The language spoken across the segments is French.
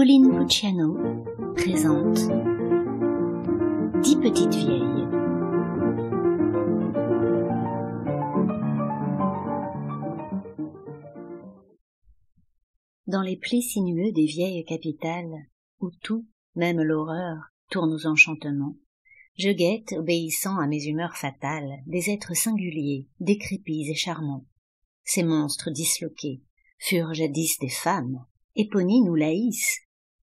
Pauline Pucciano présente 10 petites vieilles. Dans les plis sinueux des vieilles capitales, où tout, même l'horreur, tourne aux enchantements, je guette, obéissant à mes humeurs fatales, des êtres singuliers, décrépits et charmants. Ces monstres disloqués furent jadis des femmes, Éponine ou Laïs.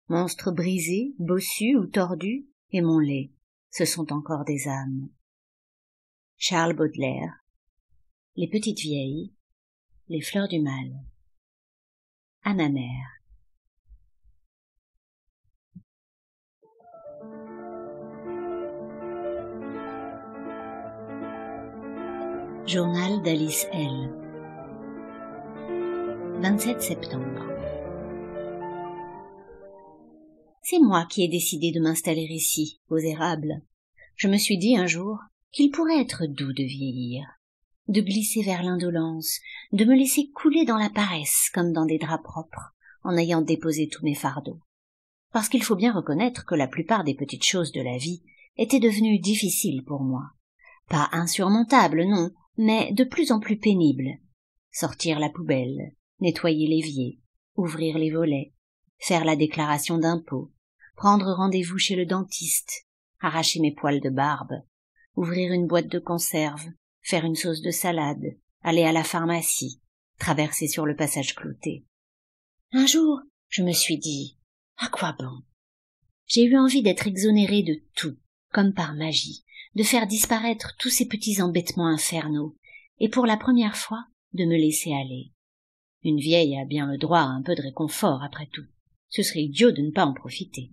Monstres brisés, bossus ou tordus, aimons-les, ce sont encore des âmes. Charles Baudelaire. Les petites vieilles, les fleurs du mal. À ma mère. Journal d'Alice L. 27 septembre. C'est moi qui ai décidé de m'installer ici, aux Érables. Je me suis dit un jour qu'il pourrait être doux de vieillir, de glisser vers l'indolence, de me laisser couler dans la paresse comme dans des draps propres, en ayant déposé tous mes fardeaux. Parce qu'il faut bien reconnaître que la plupart des petites choses de la vie étaient devenues difficiles pour moi. Pas insurmontables, non, mais de plus en plus pénibles. Sortir la poubelle, nettoyer l'évier, ouvrir les volets, faire la déclaration d'impôt, prendre rendez-vous chez le dentiste, arracher mes poils de barbe, ouvrir une boîte de conserve, faire une sauce de salade, aller à la pharmacie, traverser sur le passage clouté. Un jour, je me suis dit, à quoi bon? J'ai eu envie d'être exonérée de tout, comme par magie, de faire disparaître tous ces petits embêtements infernaux, et pour la première fois, de me laisser aller. Une vieille a bien le droit à un peu de réconfort, après tout. Ce serait idiot de ne pas en profiter.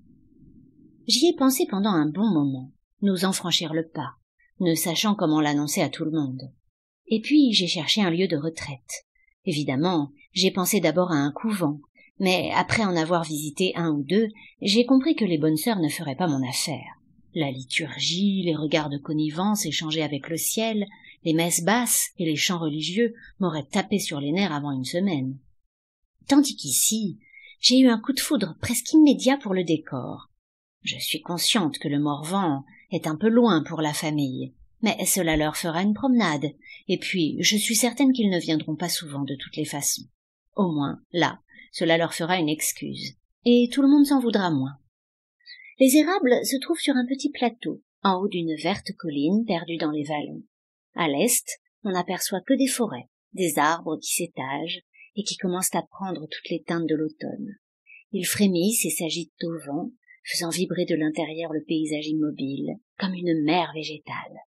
J'y ai pensé pendant un bon moment, n'osant franchir le pas, ne sachant comment l'annoncer à tout le monde. Et puis j'ai cherché un lieu de retraite. Évidemment, j'ai pensé d'abord à un couvent, mais après en avoir visité un ou deux, j'ai compris que les bonnes sœurs ne feraient pas mon affaire. La liturgie, les regards de connivence échangés avec le ciel, les messes basses et les chants religieux m'auraient tapé sur les nerfs avant une semaine. Tandis qu'ici, j'ai eu un coup de foudre presque immédiat pour le décor. Je suis consciente que le Morvan est un peu loin pour la famille, mais cela leur fera une promenade, et puis je suis certaine qu'ils ne viendront pas souvent de toutes les façons. Au moins, là, cela leur fera une excuse, et tout le monde s'en voudra moins. Les Érables se trouvent sur un petit plateau, en haut d'une verte colline perdue dans les vallons. À l'est, on n'aperçoit que des forêts, des arbres qui s'étagent et qui commencent à prendre toutes les teintes de l'automne. Ils frémissent et s'agitent au vent, faisant vibrer de l'intérieur le paysage immobile, comme une mer végétale.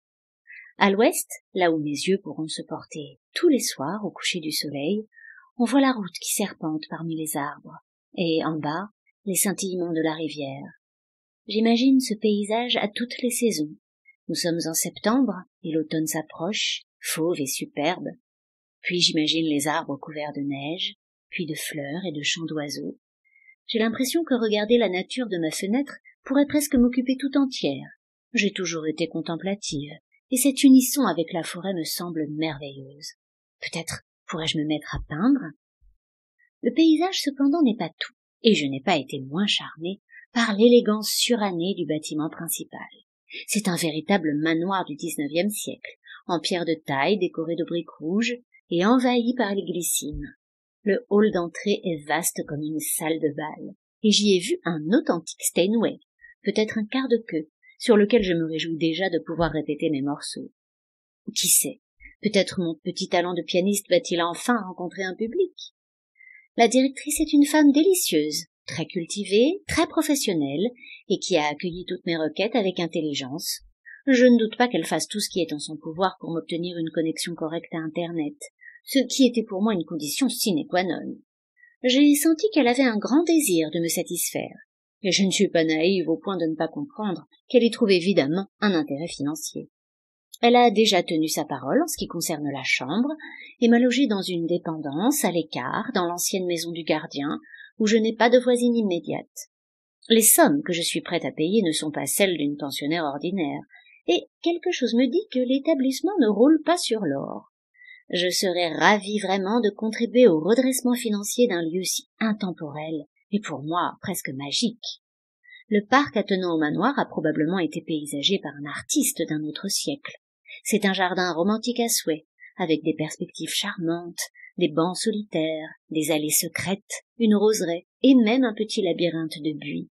À l'ouest, là où mes yeux pourront se porter tous les soirs au coucher du soleil, on voit la route qui serpente parmi les arbres, et en bas, les scintillements de la rivière. J'imagine ce paysage à toutes les saisons. Nous sommes en septembre, et l'automne s'approche, fauve et superbe. Puis j'imagine les arbres couverts de neige, puis de fleurs et de chants d'oiseaux. J'ai l'impression que regarder la nature de ma fenêtre pourrait presque m'occuper tout entière. J'ai toujours été contemplative, et cette unisson avec la forêt me semble merveilleuse. Peut-être pourrais-je me mettre à peindre? Le paysage cependant n'est pas tout, et je n'ai pas été moins charmée par l'élégance surannée du bâtiment principal. C'est un véritable manoir du XIXe siècle, en pierre de taille décoré de briques rouges et envahi par les glycines. Le hall d'entrée est vaste comme une salle de bal, et j'y ai vu un authentique Steinway, peut-être un quart de queue, sur lequel je me réjouis déjà de pouvoir répéter mes morceaux. Qui sait, peut-être mon petit talent de pianiste va-t-il enfin rencontrer un public. La directrice est une femme délicieuse, très cultivée, très professionnelle, et qui a accueilli toutes mes requêtes avec intelligence. Je ne doute pas qu'elle fasse tout ce qui est en son pouvoir pour m'obtenir une connexion correcte à Internet, ce qui était pour moi une condition sine qua non. J'ai senti qu'elle avait un grand désir de me satisfaire, et je ne suis pas naïve au point de ne pas comprendre qu'elle y trouve évidemment un intérêt financier. Elle a déjà tenu sa parole en ce qui concerne la chambre, et m'a logée dans une dépendance à l'écart, dans l'ancienne maison du gardien, où je n'ai pas de voisine immédiate. Les sommes que je suis prête à payer ne sont pas celles d'une pensionnaire ordinaire, et quelque chose me dit que l'établissement ne roule pas sur l'or. Je serais ravie vraiment de contribuer au redressement financier d'un lieu si intemporel et pour moi presque magique. Le parc attenant au manoir a probablement été paysagé par un artiste d'un autre siècle. C'est un jardin romantique à souhait, avec des perspectives charmantes, des bancs solitaires, des allées secrètes, une roseraie et même un petit labyrinthe de buis.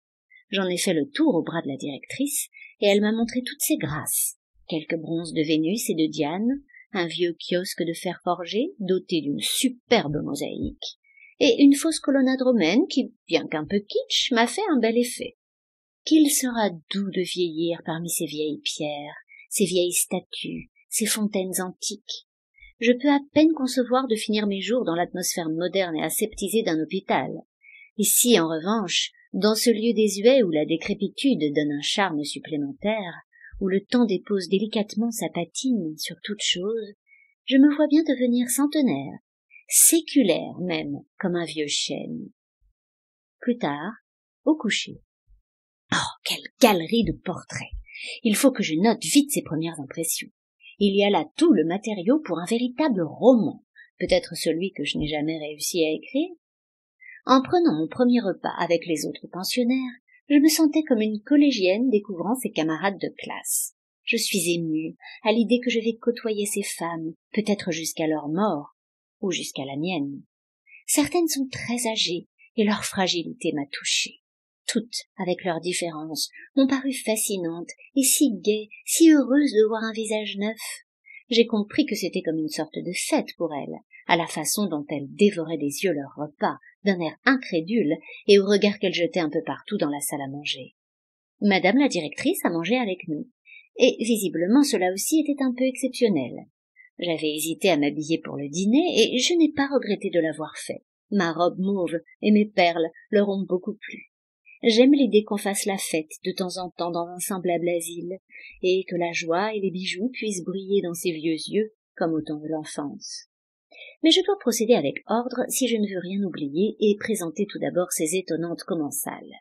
J'en ai fait le tour au bras de la directrice et elle m'a montré toutes ses grâces. Quelques bronzes de Vénus et de Diane, un vieux kiosque de fer forgé doté d'une superbe mosaïque et une fausse colonnade romaine qui, bien qu'un peu kitsch, m'a fait un bel effet. Qu'il sera doux de vieillir parmi ces vieilles pierres, ces vieilles statues, ces fontaines antiques. Je peux à peine concevoir de finir mes jours dans l'atmosphère moderne et aseptisée d'un hôpital. Et si, en revanche, dans ce lieu désuet où la décrépitude donne un charme supplémentaire, où le temps dépose délicatement sa patine sur toute chose, je me vois bien devenir centenaire, séculaire même, comme un vieux chêne. Plus tard, au coucher. Oh, quelle galerie de portraits! Il faut que je note vite ces premières impressions. Il y a là tout le matériau pour un véritable roman, peut-être celui que je n'ai jamais réussi à écrire. En prenant mon premier repas avec les autres pensionnaires, je me sentais comme une collégienne découvrant ses camarades de classe. Je suis émue à l'idée que je vais côtoyer ces femmes, peut-être jusqu'à leur mort, ou jusqu'à la mienne. Certaines sont très âgées, et leur fragilité m'a touchée. Toutes, avec leurs différences, m'ont paru fascinantes et si gaies, si heureuses de voir un visage neuf. J'ai compris que c'était comme une sorte de fête pour elles, à la façon dont elles dévoraient des yeux leur repas, d'un air incrédule et au regard qu'elles jetaient un peu partout dans la salle à manger. Madame la directrice a mangé avec nous, et visiblement cela aussi était un peu exceptionnel. J'avais hésité à m'habiller pour le dîner et je n'ai pas regretté de l'avoir fait. Ma robe mauve et mes perles leur ont beaucoup plu. J'aime l'idée qu'on fasse la fête de temps en temps dans un semblable asile, et que la joie et les bijoux puissent briller dans ces vieux yeux comme au temps de l'enfance. Mais je dois procéder avec ordre si je ne veux rien oublier et présenter tout d'abord ces étonnantes commensales.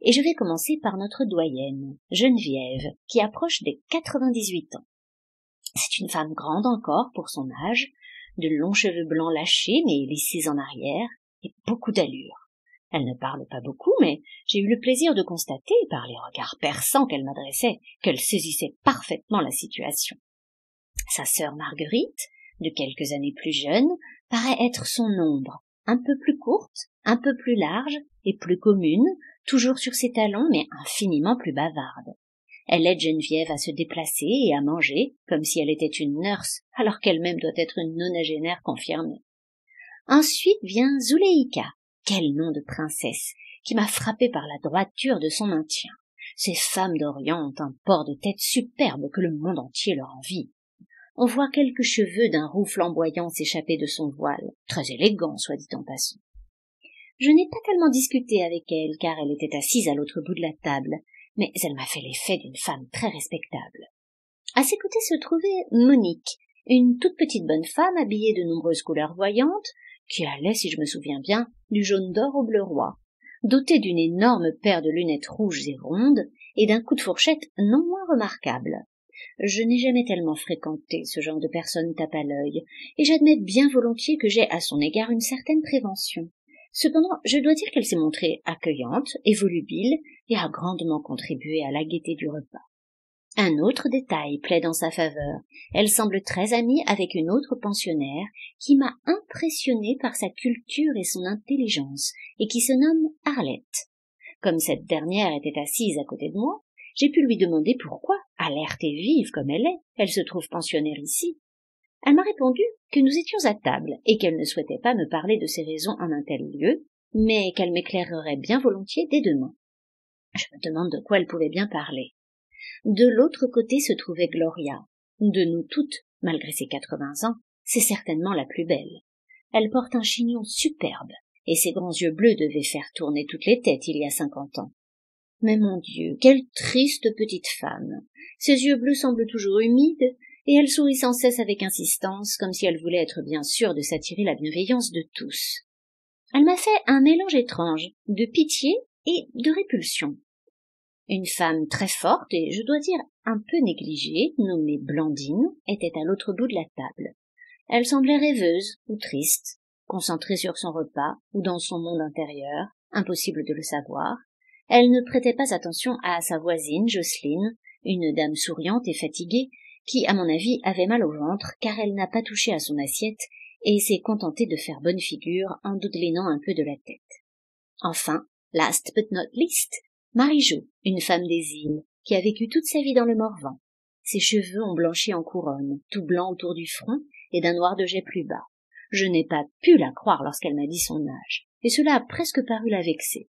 Et je vais commencer par notre doyenne, Geneviève, qui approche des 98 ans. C'est une femme grande encore pour son âge, de longs cheveux blancs lâchés mais lissés en arrière, et beaucoup d'allure. Elle ne parle pas beaucoup, mais j'ai eu le plaisir de constater, par les regards perçants qu'elle m'adressait, qu'elle saisissait parfaitement la situation. Sa sœur Marguerite, de quelques années plus jeune, paraît être son ombre, un peu plus courte, un peu plus large et plus commune, toujours sur ses talons, mais infiniment plus bavarde. Elle aide Geneviève à se déplacer et à manger, comme si elle était une nurse, alors qu'elle-même doit être une nonagénaire confirmée. Ensuite vient Zuleika. Quel nom de princesse, qui m'a frappé par la droiture de son maintien. Ces femmes d'Orient ont un port de tête superbe que le monde entier leur envie. On voit quelques cheveux d'un roux flamboyant s'échapper de son voile, très élégant, soit dit en passant. Je n'ai pas tellement discuté avec elle, car elle était assise à l'autre bout de la table, mais elle m'a fait l'effet d'une femme très respectable. À ses côtés se trouvait Monique, une toute petite bonne femme habillée de nombreuses couleurs voyantes, qui allait, si je me souviens bien, du jaune d'or au bleu roi, dotée d'une énorme paire de lunettes rouges et rondes et d'un coup de fourchette non moins remarquable. Je n'ai jamais tellement fréquenté ce genre de personne tape à l'œil, et j'admets bien volontiers que j'ai à son égard une certaine prévention. Cependant, je dois dire qu'elle s'est montrée accueillante et volubile et a grandement contribué à la gaieté du repas. Un autre détail plaide en sa faveur. Elle semble très amie avec une autre pensionnaire qui m'a impressionnée par sa culture et son intelligence et qui se nomme Arlette. Comme cette dernière était assise à côté de moi, j'ai pu lui demander pourquoi, alerte et vive comme elle se trouve pensionnaire ici. Elle m'a répondu que nous étions à table et qu'elle ne souhaitait pas me parler de ses raisons en un tel lieu, mais qu'elle m'éclairerait bien volontiers dès demain. Je me demande de quoi elle pouvait bien parler. De l'autre côté se trouvait Gloria. De nous toutes, malgré ses 80 ans, c'est certainement la plus belle. Elle porte un chignon superbe, et ses grands yeux bleus devaient faire tourner toutes les têtes il y a 50 ans. Mais mon Dieu, quelle triste petite femme! Ses yeux bleus semblent toujours humides, et elle sourit sans cesse avec insistance, comme si elle voulait être bien sûre de s'attirer la bienveillance de tous. Elle m'a fait un mélange étrange de pitié et de répulsion. Une femme très forte et, je dois dire, un peu négligée, nommée Blandine, était à l'autre bout de la table. Elle semblait rêveuse ou triste, concentrée sur son repas ou dans son monde intérieur, impossible de le savoir. Elle ne prêtait pas attention à sa voisine, Jocelyne, une dame souriante et fatiguée, qui, à mon avis, avait mal au ventre, car elle n'a pas touché à son assiette et s'est contentée de faire bonne figure en dodelinant un peu de la tête. Enfin, last but not least, Marie-Jo, une femme des îles, qui a vécu toute sa vie dans le Morvan. Ses cheveux ont blanchi en couronne, tout blanc autour du front et d'un noir de jet plus bas. Je n'ai pas pu la croire lorsqu'elle m'a dit son âge, et cela a presque paru la vexer.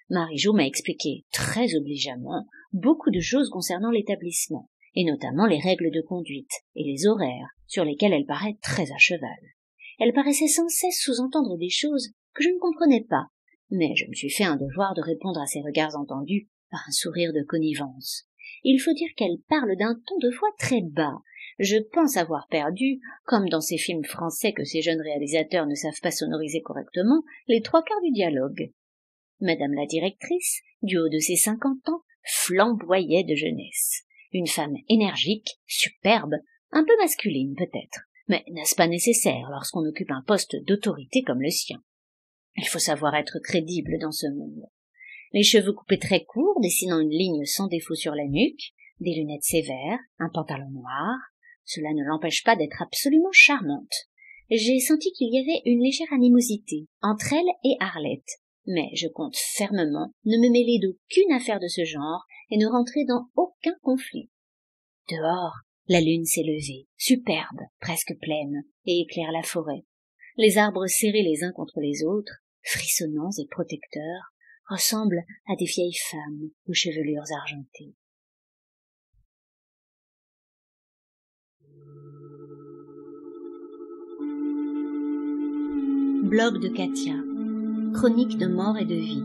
Marie-Jo m'a expliqué, très obligeamment, beaucoup de choses concernant l'établissement, et notamment les règles de conduite et les horaires, sur lesquels elle paraît très à cheval. Elle paraissait sans cesse sous-entendre des choses que je ne comprenais pas, mais je me suis fait un devoir de répondre à ses regards entendus par un sourire de connivence. Il faut dire qu'elle parle d'un ton de voix très bas. Je pense avoir perdu, comme dans ces films français que ces jeunes réalisateurs ne savent pas sonoriser correctement, les 3/4 du dialogue. Madame la directrice, du haut de ses 50 ans, flamboyait de jeunesse. Une femme énergique, superbe, un peu masculine peut-être, mais n'est-ce pas nécessaire lorsqu'on occupe un poste d'autorité comme le sien? Il faut savoir être crédible dans ce monde. Les cheveux coupés très courts, dessinant une ligne sans défaut sur la nuque, des lunettes sévères, un pantalon noir, cela ne l'empêche pas d'être absolument charmante. J'ai senti qu'il y avait une légère animosité entre elle et Arlette, mais je compte fermement ne me mêler d'aucune affaire de ce genre et ne rentrer dans aucun conflit. Dehors, la lune s'est levée, superbe, presque pleine, et éclaire la forêt. Les arbres serrés les uns contre les autres, frissonnants et protecteurs, ressemblent à des vieilles femmes aux chevelures argentées. Blog de Katia. Chronique de mort et de vie.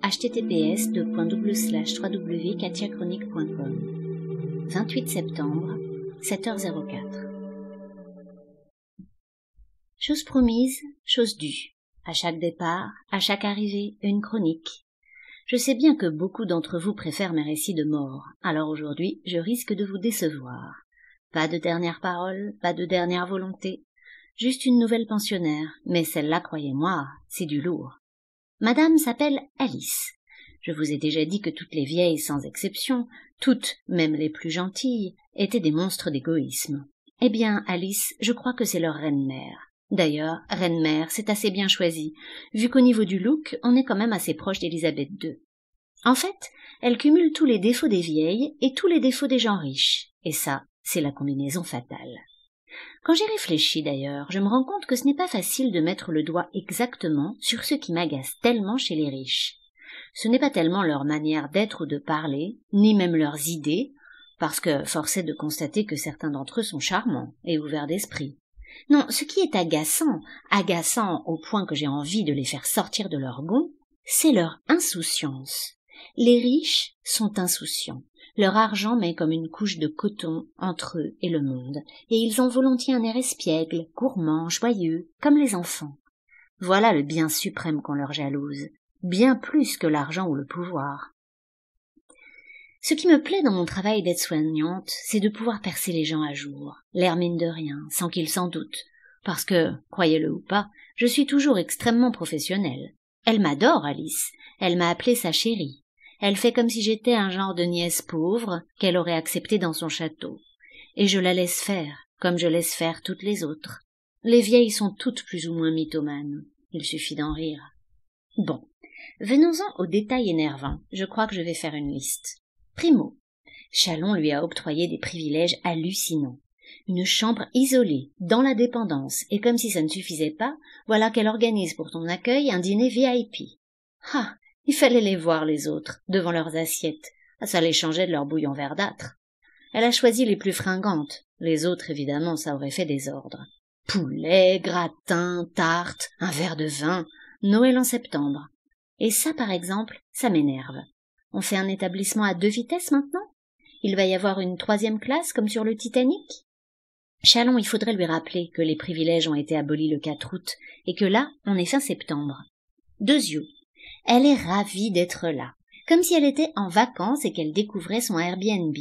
https://www.katiachronique.com 28 septembre, 7h04. Chose promise, chose due. À chaque départ, à chaque arrivée, une chronique. Je sais bien que beaucoup d'entre vous préfèrent mes récits de mort, alors aujourd'hui, je risque de vous décevoir. Pas de dernière parole, pas de dernière volonté. Juste une nouvelle pensionnaire, mais celle-là, croyez-moi, c'est du lourd. Madame s'appelle Alice. Je vous ai déjà dit que toutes les vieilles, sans exception, toutes, même les plus gentilles, étaient des monstres d'égoïsme. Eh bien, Alice, je crois que c'est leur reine-mère. D'ailleurs, reine-mère, c'est assez bien choisi, vu qu'au niveau du look, on est quand même assez proche d'Élisabeth II. En fait, elle cumule tous les défauts des vieilles et tous les défauts des gens riches, et ça, c'est la combinaison fatale. Quand j'y réfléchis d'ailleurs, je me rends compte que ce n'est pas facile de mettre le doigt exactement sur ce qui m'agace tellement chez les riches. Ce n'est pas tellement leur manière d'être ou de parler, ni même leurs idées, parce que force est de constater que certains d'entre eux sont charmants et ouverts d'esprit. Non, ce qui est agaçant au point que j'ai envie de les faire sortir de leur gonds, c'est leur insouciance. Les riches sont insouciants. Leur argent met comme une couche de coton entre eux et le monde, et ils ont volontiers un air espiègle, gourmand, joyeux, comme les enfants. Voilà le bien suprême qu'on leur jalouse, bien plus que l'argent ou le pouvoir. Ce qui me plaît dans mon travail d'aide-soignante, c'est de pouvoir percer les gens à jour, l'air mine de rien, sans qu'ils s'en doutent, parce que, croyez-le ou pas, je suis toujours extrêmement professionnelle. Elle m'adore, Alice, elle m'a appelée sa chérie. Elle fait comme si j'étais un genre de nièce pauvre qu'elle aurait accepté dans son château. Et je la laisse faire, comme je laisse faire toutes les autres. Les vieilles sont toutes plus ou moins mythomanes. Il suffit d'en rire. Bon, venons-en aux détails énervants. Je crois que je vais faire une liste. Primo, Chalon lui a octroyé des privilèges hallucinants. Une chambre isolée, dans la dépendance, et comme si ça ne suffisait pas, voilà qu'elle organise pour ton accueil un dîner VIP. Ah, il fallait les voir les autres, devant leurs assiettes. Ça les changeait de leur bouillon verdâtre. Elle a choisi les plus fringantes. Les autres, évidemment, ça aurait fait désordre. Poulet, gratin, tarte, un verre de vin, Noël en septembre. Et ça, par exemple, ça m'énerve. On fait un établissement à 2 vitesses maintenant? Il va y avoir une 3e classe comme sur le Titanic? Chalon, il faudrait lui rappeler que les privilèges ont été abolis le 4 août et que là, on est fin septembre. Deuxièmement, elle est ravie d'être là, comme si elle était en vacances et qu'elle découvrait son Airbnb.